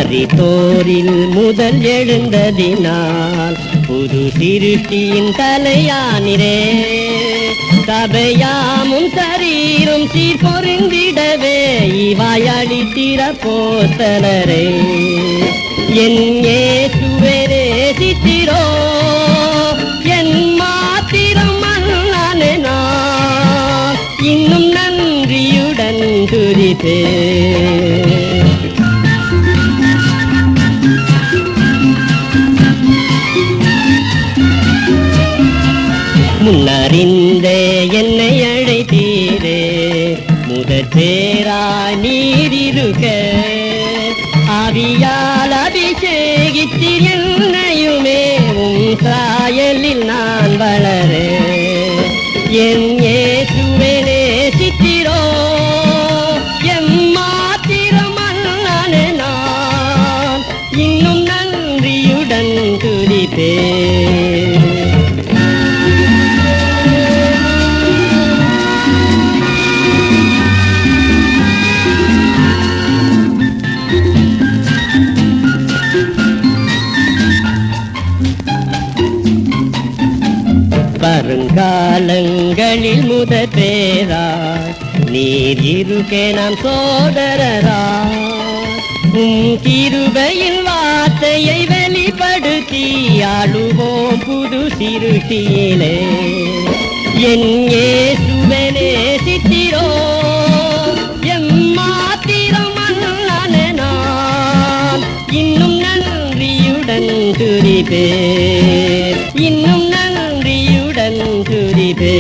மரித்தோரில் முதல் எழுந்ததினால் புது சிருஷ்டியின் தலையானிரே. சபையாமும் சரீரும் சீர் பொருந்திடவே இவாய் அளித்திர போத்தலரே. என் இயேசுவே நேசித்திரோ என் மாத்திரம் அண்ணானே நான் இன்னும் நன்றியுடன் துதிப்பே. முன்னறிந்தே என்னை அழைத்தீரே முதற்பேராய் நீரிருக்க. ஆவியால் அபிஷேகித்தீர் என்னையுமே உம் சாயலில் நான் வளர. என் இயேசுவே நேசித்திரோ எம் மாத்திரம் அண்ணானே நான் இன்னும் நன்றியுடன் துதிப்பே. வருங்காலங்களில் முதற்பேராய் நீர் இருக்க நாம் சோதரராய் உம் கிருபையின் வார்த்தையை வெளிப்படுத்தி ஆளுவோம் புது சிருஷ்டியிலே. என் இயேசுவே நேசித்திரோ எம் மாத்திரம் அண்ணானே நான் இன்னும் நன்றியுடன் துதிப்பே. இன்னும் நன்றியுடன் துதிப்பே.